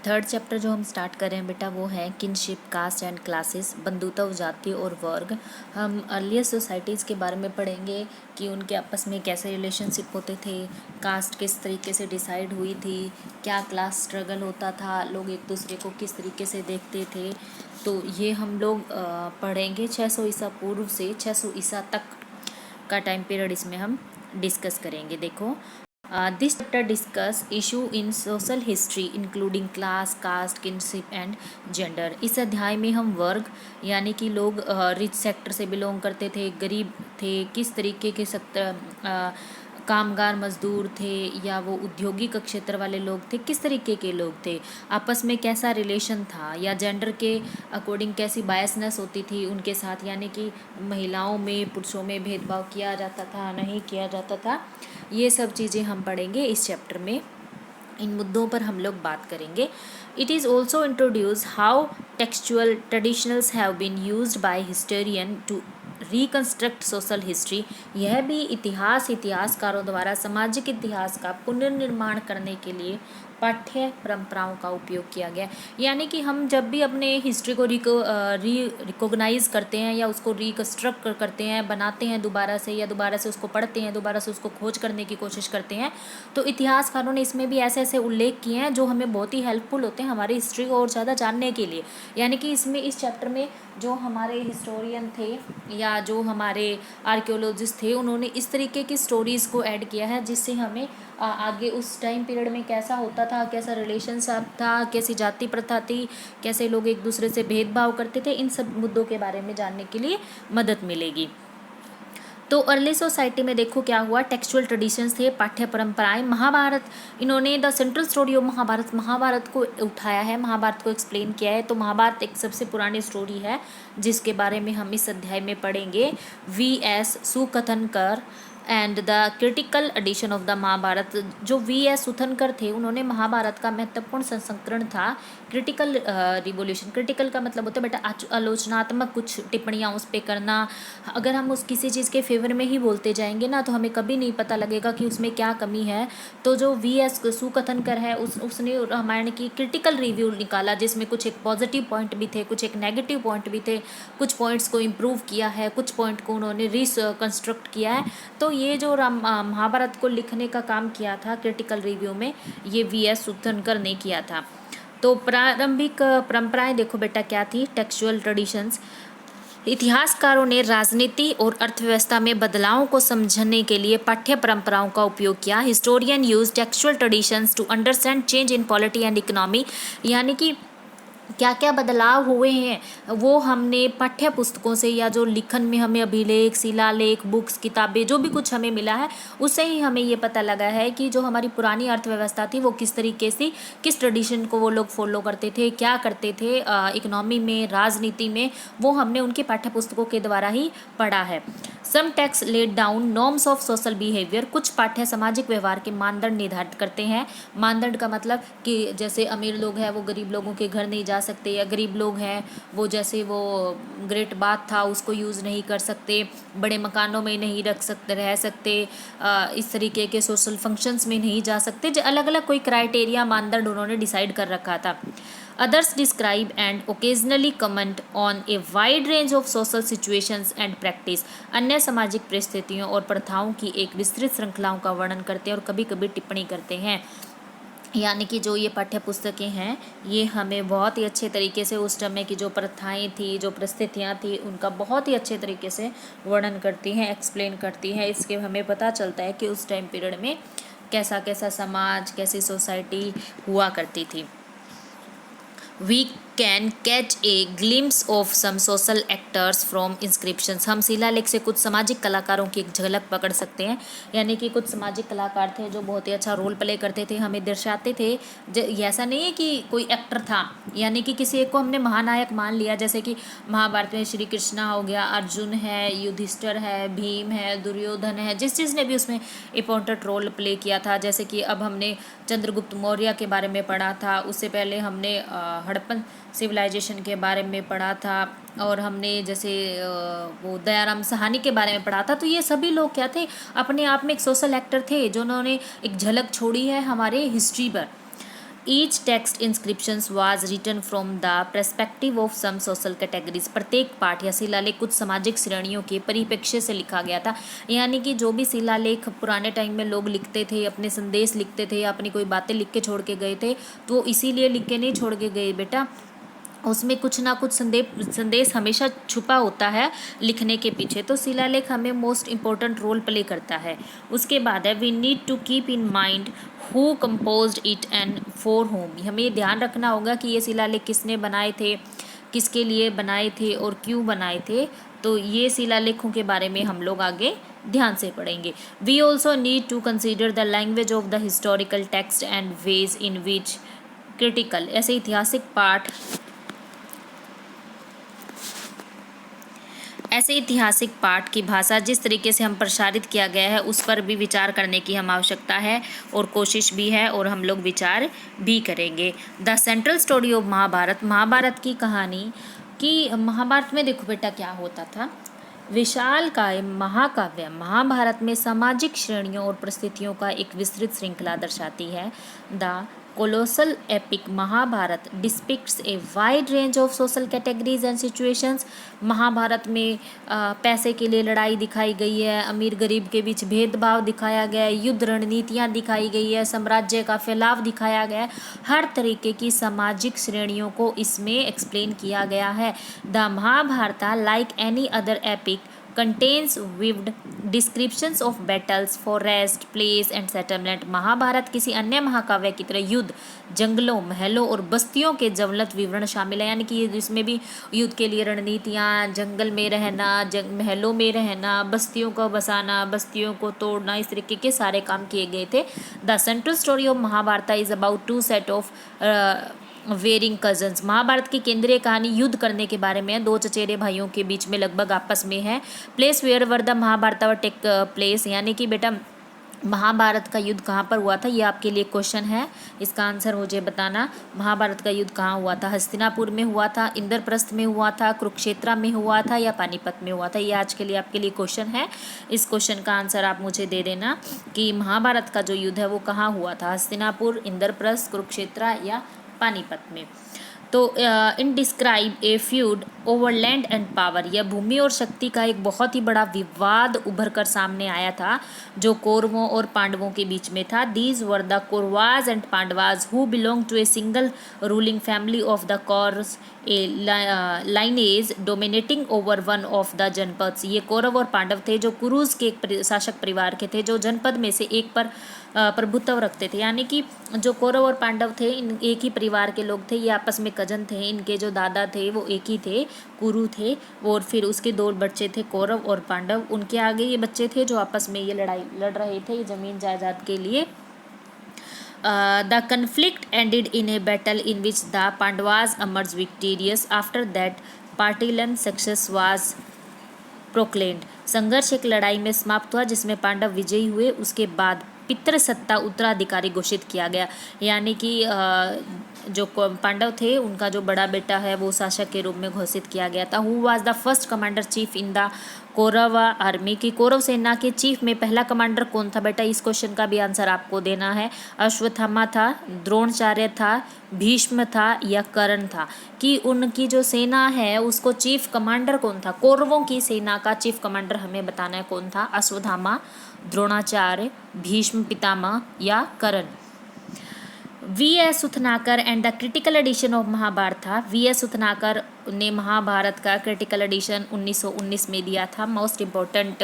Third chapter जो हम start कर रहे हैं बेटा वो है किनशिप, कास्ट एंड क्लासेस, बंधुत्व, जाति और वर्ग। हम अर्लियर सोसाइटीज़ के बारे में पढ़ेंगे कि उनके आपस में कैसे रिलेशनशिप होते थे, कास्ट किस तरीके से डिसाइड हुई थी, क्या क्लास स्ट्रगल होता था, लोग एक दूसरे को किस तरीके से देखते थे। तो ये हम लोग पढ़ेंगे 600 ईसा पूर्व से 600 ईसा तक का टाइम पीरियड इसमें हम डिस्कस करेंगे। देखो, this chapter discuss issue in social history including class, caste, kinship and gender. इस अध्याय में हम वर्ग यानी कि लोग रिच सेक्टर से बिलोंग करते थे, गरीब थे, किस तरीके के कामगार मजदूर थे या वो औद्योगिक क्षेत्र वाले लोग थे, किस तरीके के लोग थे, आपस में कैसा रिलेशन था, या जेंडर के अकॉर्डिंग कैसी बायसनेस होती थी उनके साथ, यानी कि महिलाओं में पुरुषों में भेदभाव किया जाता था, नहीं किया जाता था। ये सब चीज़ें हम पढ़ेंगे इस चैप्टर में। इन मुद्दों पर हम लोग बात करेंगे। It is also introduce how textual traditionals have been used by historian to reconstruct social history. यह भी इतिहासकारों द्वारा सामाजिक इतिहास का पुनर्निर्माण करने के लिए पाठ्य परंपराओं का उपयोग किया गया। यानी कि हम जब भी अपने हिस्ट्री को रिकॉग्नाइज करते हैं या उसको रिकंस्ट्रक्ट करते हैं, बनाते हैं दोबारा से, या दोबारा से उसको पढ़ते हैं, दोबारा से उसको खोज करने की कोशिश करते हैं, तो इतिहासकारों ने इसमें भी ऐसे ऐसे उल्लेख किए हैं जो हमें बहुत ही हेल्पफुल होते हैं हमारी हिस्ट्री को और ज़्यादा जानने के लिए। यानी कि इसमें इस चैप्टर में जो हमारे हिस्टोरियन थे या जो हमारे आर्कियोलॉजिस्ट थे, उन्होंने इस तरीके की स्टोरीज़ को ऐड किया है जिससे हमें आगे उस टाइम पीरियड में कैसा होता था, कैसा रिलेशनशिप था, कैसी जाति प्रथा थी, कैसे लोग एक दूसरे से भेदभाव करते थे, इन सब मुद्दों के बारे में जानने के लिए मदद मिलेगी। तो अर्ली सोसाइटी में देखो क्या हुआ, टेक्सचुअल ट्रेडिशंस थे, पाठ्य परंपराएं, महाभारत, इन्होंने the central story of Mahabharata को उठाया है, महाभारत को एक्सप्लेन किया है। तो महाभारत एक सबसे पुरानी स्टोरी है जिसके बारे में हम इस अध्याय में पढ़ेंगे। V.S. Sukthankar and the critical edition of the Mahabharata. जो V.S. सुथनकर थे, उन्होंने महाभारत का महत्वपूर्ण संस्करण था क्रिटिकल रिवोल्यूशन। क्रिटिकल का मतलब होता है बेटा आलोचनात्मक कुछ टिप्पणियाँ उस पर करना। अगर हम उस किसी चीज़ के फेवर में ही बोलते जाएंगे ना, तो हमें कभी नहीं पता लगेगा कि उसमें क्या कमी है। तो जो V.S. सुकथनकर है उसने रामायण की क्रिटिकल रिव्यू निकाला जिसमें कुछ एक पॉजिटिव पॉइंट भी थे, कुछ एक नेगेटिव पॉइंट भी थे, कुछ पॉइंट्स को इम्प्रूव किया है, कुछ पॉइंट को उन्होंने रिकंस्ट्रक्ट किया है। तो ये जो महाभारत को लिखने का काम किया था क्रिटिकल रिव्यू में, ये V.S. सुथनकर ने किया था। तो प्रारंभिक परंपराएं देखो बेटा क्या थी, टेक्सचुअल ट्रेडिशंस। इतिहासकारों ने राजनीति और अर्थव्यवस्था में बदलावों को समझने के लिए पाठ्य परंपराओं का उपयोग किया। Historian use textual traditions to understand change in polity and economy. यानी कि क्या क्या बदलाव हुए हैं वो हमने पाठ्य पुस्तकों से या जो लिखन में हमें अभिलेख, शिलालेख, बुक्स, किताबें, जो भी कुछ हमें मिला है उससे ही हमें ये पता लगा है कि जो हमारी पुरानी अर्थव्यवस्था थी वो किस तरीके से, किस ट्रेडिशन को वो लोग फॉलो करते थे, क्या करते थे इकोनॉमी में, राजनीति में, वो हमने उनकी पाठ्य पुस्तकों के द्वारा ही पढ़ा है। Some text laid down norms of social behaviour. कुछ पाठ्य सामाजिक व्यवहार के मानदंड निर्धारित करते हैं। मानदंड का मतलब कि जैसे अमीर लोग हैं वो गरीब लोगों के घर नहीं जा सकते, या गरीब लोग हैं वो जैसे वो ग्रेट बाथ था उसको यूज़ नहीं कर सकते, बड़े मकानों में नहीं रह सकते, इस तरीके के सोशल फंक्शंस में नहीं जा सकते। जो अलग अलग कोई क्राइटेरिया, मानदंड उन्होंने डिसाइड कर रखा था। Others describe and occasionally comment on a wide range of social situations and practice। अन्य सामाजिक परिस्थितियों और प्रथाओं की एक विस्तृत श्रृंखलाओं का वर्णन करते हैं और कभी कभी टिप्पणी करते हैं। यानी कि जो ये पाठ्य पुस्तकें हैं ये हमें बहुत ही अच्छे तरीके से उस समय की जो प्रथाएं थी, जो परिस्थितियां थी, उनका बहुत ही अच्छे तरीके से वर्णन करती हैं, एक्सप्लेन करती हैं। इसके हमें पता चलता है कि उस टाइम पीरियड में कैसा कैसा समाज, कैसी सोसाइटी हुआ करती थी। We can catch a glimpse of some social actors from inscriptions। हम शिलालेख से कुछ सामाजिक कलाकारों की एक झलक पकड़ सकते हैं। यानी कि कुछ सामाजिक कलाकार थे जो बहुत ही अच्छा रोल प्ले करते थे, हमें दर्शाते थे। ऐसा नहीं है कि कोई एक्टर था, यानी कि किसी एक को हमने महानायक मान लिया, जैसे कि महाभारत में श्री कृष्णा हो गया, अर्जुन है, युधिष्ठिर है, भीम है, दुर्योधन है, जिसने भी उसमें इम्पोर्टेंट रोल प्ले किया था। जैसे कि अब हमने चंद्रगुप्त मौर्य के बारे में पढ़ा था, उससे पहले हमने हड़प्पन सिविलाइजेशन के बारे में पढ़ा था, और हमने जैसे वो दयाराम साहनी के बारे में पढ़ा था। तो ये सभी लोग क्या थे, अपने आप में एक सोशल एक्टर थे जिन्होंने एक झलक छोड़ी है हमारे हिस्ट्री पर। Each text inscriptions was written from the perspective of some social categories. प्रत्येक पाठ या शिलालेख कुछ सामाजिक श्रेणियों के परिप्रेक्ष्य से लिखा गया था। यानी कि जो भी शिलालेख पुराने टाइम में लोग लिखते थे, अपने संदेश लिखते थे या अपनी कोई बातें लिख के छोड़ के गए थे, तो इसीलिए लिख के नहीं छोड़ के गए बेटा, उसमें कुछ ना कुछ संदेश हमेशा छुपा होता है लिखने के पीछे। तो शिलालेख हमें मोस्ट इम्पोर्टेंट रोल प्ले करता है। उसके बाद है we need to keep in mind who composed it and for whom. हमें ये ध्यान रखना होगा कि ये शिलालेख किसने बनाए थे, किसके लिए बनाए थे और क्यों बनाए थे। तो ये शिलालेखों के बारे में हम लोग आगे ध्यान से पढ़ेंगे। We also need to consider the language of the historical text and ways in which critical. ऐसे ऐतिहासिक पाठ की भाषा जिस तरीके से हम प्रसारित किया गया है उस पर भी विचार करने की हम आवश्यकता है और कोशिश भी है, और हम लोग विचार भी करेंगे। The central story of Mahabharata. Mahabharata की कहानी कि महाभारत में देखो बेटा क्या होता था। विशाल काय महाकाव्य महाभारत में सामाजिक श्रेणियों और परिस्थितियों का एक विस्तृत श्रृंखला दर्शाती है। The colossal epic Mahabharata depicts a wide range of social categories and situations. Mahabharata में पैसे के लिए लड़ाई दिखाई गई है, अमीर गरीब के बीच भेदभाव दिखाया गया है, युद्ध रणनीतियाँ दिखाई गई है, साम्राज्य का फैलाव दिखाया गया है। हर तरीके की सामाजिक श्रेणियों को इसमें एक्सप्लेन किया गया है। The Mahabharata like any other epic contains vivid descriptions of battles, forest, place and settlement। Mahabharata किसी अन्य महाकाव्य की तरह युद्ध, जंगलों, महलों और बस्तियों के ज्वलंत विवरण शामिल है। यानी कि इसमें भी युद्ध के लिए रणनीतियाँ, जंगल में रहना, महलों में रहना, बस्तियों को बसाना, बस्तियों को तोड़ना, इस तरीके के सारे काम किए गए थे। The central story of Mahabharata is about two set of warring cousins. Mahabharata की केंद्रीय कहानी युद्ध करने के बारे में है, दो चचेरे भाइयों के बीच में लगभग आपस में है। Place where were the Mahabharata take place. यानी कि बेटा महाभारत का युद्ध कहाँ पर हुआ था, ये आपके लिए क्वेश्चन है, इसका आंसर मुझे बताना। महाभारत का युद्ध कहाँ हुआ था? हस्तिनापुर में हुआ था, इंद्रप्रस्थ में हुआ था, कुरुक्षेत्र में हुआ था या पानीपत में हुआ था? ये आज के लिए आपके लिए क्वेश्चन है। इस क्वेश्चन का आंसर आप मुझे दे देना कि महाभारत का जो युद्ध है वो कहाँ हुआ था, हस्तिनापुर, इंद्रप्रस्थ, कुरुक्षेत्र या पानीपत में। तो in describe a feud over land and power. यह भूमि और शक्ति का एक बहुत ही बड़ा विवाद उभर कर सामने आया था जो कौरवों और पांडवों के बीच में था। These were the Kauravas and Pandavas who belong to a single ruling family of the Kurus a lineage dominating over one of the janapadas. ये कौरव और पांडव थे जो कुरुज के एक शासक परिवार के थे जो जनपद में से एक पर प्रभुत्व रखते थे। यानी कि जो कौरव और पांडव थे इन एक ही परिवार के लोग थे, ये आपस में कजन थे। इनके जो दादा थे वो एक ही थे, कुरु थे, और फिर उसके दो बच्चे थे कौरव और पांडव। उनके आगे ये बच्चे थे जो आपस में ये लड़ाई लड़ रहे थे जमीन जायदाद के लिए। The conflict ended in a battle in which the Pandavas emerged victorious. After that, Partisan success was proclaimed। संघर्ष एक लड़ाई में समाप्त हुआ जिसमें पांडव विजयी हुए। उसके बाद पितृसत्ता उत्तराधिकारी घोषित किया गया। यानी कि जो पांडव थे उनका जो बड़ा बेटा है वो शासक के रूप में घोषित किया गया था। Who was the first commander chief in the Kaurava army. की कौरव सेना के चीफ में पहला कमांडर कौन था बेटा? इस क्वेश्चन का भी आंसर आपको देना है। अश्वत्थामा था, द्रोणाचार्य था, भीष्म था या कर्ण था? कि उनकी जो सेना है उसको चीफ कमांडर कौन था? कौरवों की सेना का चीफ कमांडर हमें बताना है कौन था? अश्वत्थामा, द्रोणाचार्य, भीष्म पितामह या Karna? V.S. Sukthankar and the critical edition of Mahabharata था। V.S. सुथनाकर ने महाभारत का क्रिटिकल एडिशन 1919 में दिया था। मोस्ट इम्पोर्टेंट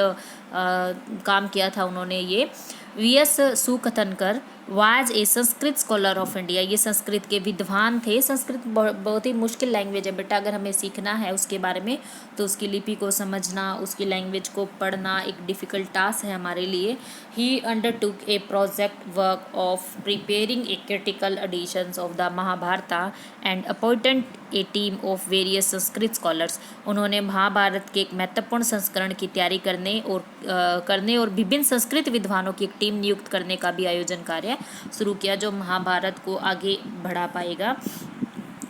काम किया था उन्होंने ये। V.S. Sukthankar was a Sanskrit scholar of India. ये संस्कृत के विद्वान थे। संस्कृत बहुत ही मुश्किल लैंग्वेज है बेटा, अगर हमें सीखना है उसके बारे में तो उसकी लिपि को समझना, उसकी लैंग्वेज को पढ़ना एक डिफ़िकल्ट टास्क है हमारे लिए। He undertook a project work of preparing a critical editions of the Mahabharata and appointed a team of various Sanskrit scholars. उन्होंने महाभारत के एक महत्वपूर्ण संस्करण की तैयारी करने और विभिन्न संस्कृत विद्वानों की एक टीम नियुक्त करने का भी आयोजन कार्य शुरू किया जो महाभारत को आगे बढ़ा पाएगा।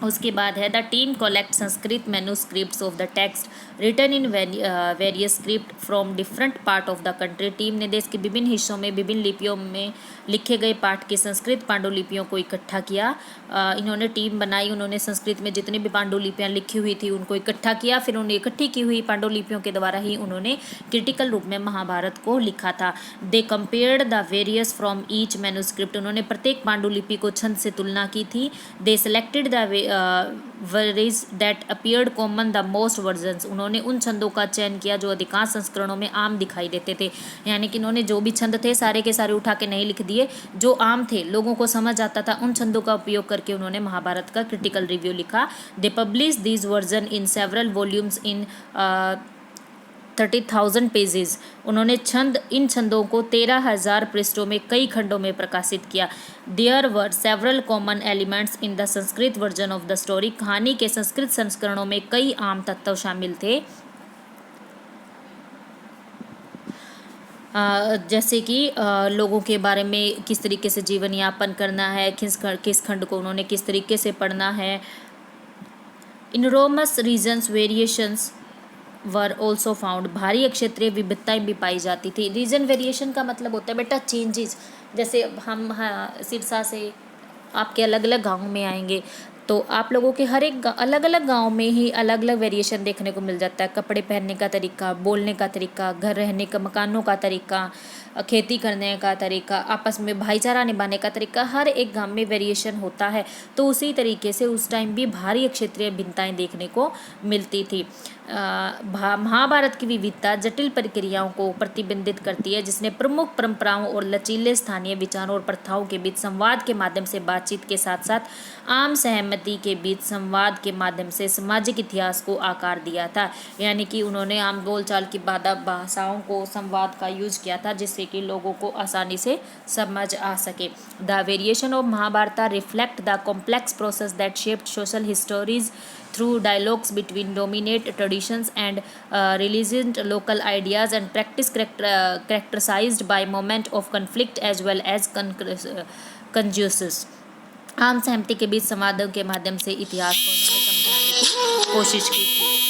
उसके बाद है the team collect Sanskrit manuscripts of the text written in various script from different part of the country. टीम ने देश के विभिन्न हिस्सों में विभिन्न लिपियों में लिखे गए पाठ की संस्कृत पांडुलिपियों को इकट्ठा किया। इन्होंने टीम बनाई, उन्होंने संस्कृत में जितनी भी पांडुलिपियाँ लिखी हुई थी उनको इकट्ठा किया, फिर उन्हें इकट्ठी की हुई पांडुलिपियों के द्वारा ही उन्होंने क्रिटिकल रूप में महाभारत को लिखा था। They compared the various from each manuscript, उन्होंने प्रत्येक पांडुलिपि को छंद से तुलना की थी। They selected the words that appeared common the most versions, उन्होंने उन छंदों का चयन किया जो अधिकांश संस्करणों में आम दिखाई देते थे। यानी कि इन्होंने जो भी छंद थे सारे के सारे उठा के नहीं लिख दिए, जो आम थे लोगों को समझ आता था उन छंदों का उपयोग करके उन्होंने महाभारत का क्रिटिकल रिव्यू लिखा। They publish this version in several volumes in 30,000 pages, उन्होंने इन छंदों को 13,000 पृष्ठों में कई खंडों में प्रकाशित किया। There were several common elements in the Sanskrit version of the story, कहानी के संस्कृत संस्करणों में कई आम तत्व शामिल थे। जैसे कि लोगों के बारे में किस तरीके से जीवन यापन करना है, किस खंड को उन्होंने किस तरीके से पढ़ना है। Enormous regions variations were also found, भारी क्षेत्रीय विविधताएं भी पाई जाती थी। रीजन वेरिएशन का मतलब होता है बेटा चेंजेस, जैसे हम सिरसा से आपके अलग अलग गाँव में आएंगे तो आप लोगों के हर एक अलग अलग गांव में ही अलग अलग वेरिएशन देखने को मिल जाता है। कपड़े पहनने का तरीका, बोलने का तरीका, घर रहने का, मकानों का तरीका, खेती करने का तरीका, आपस में भाईचारा निभाने का तरीका, हर एक गांव में वेरिएशन होता है। तो उसी तरीके से उस टाइम भी भारी क्षेत्रीय भिन्नताएं देखने को मिलती थी। महाभारत की विविधता जटिल प्रक्रियाओं को प्रतिबिंबित करती है, जिसने प्रमुख परंपराओं और लचीले स्थानीय विचारों और प्रथाओं के बीच संवाद के माध्यम से बातचीत के साथ साथ आम सहमति के बीच संवाद के माध्यम से सामाजिक इतिहास को आकार दिया था। यानी कि उन्होंने आम बोलचाल की भाषाओं को संवाद का यूज किया था जिससे कि लोगों को आसानी से समझ आ सके। The variation of Mahabharata reflect the complex process that shaped social histories through dialogues between dominate traditions and religion, local ideas and practice characterized by moment of conflict as well as consensus। आम सहमति के बीच संवादों के माध्यम से इतिहास को उन्होंने समझाने की कोशिश की थी।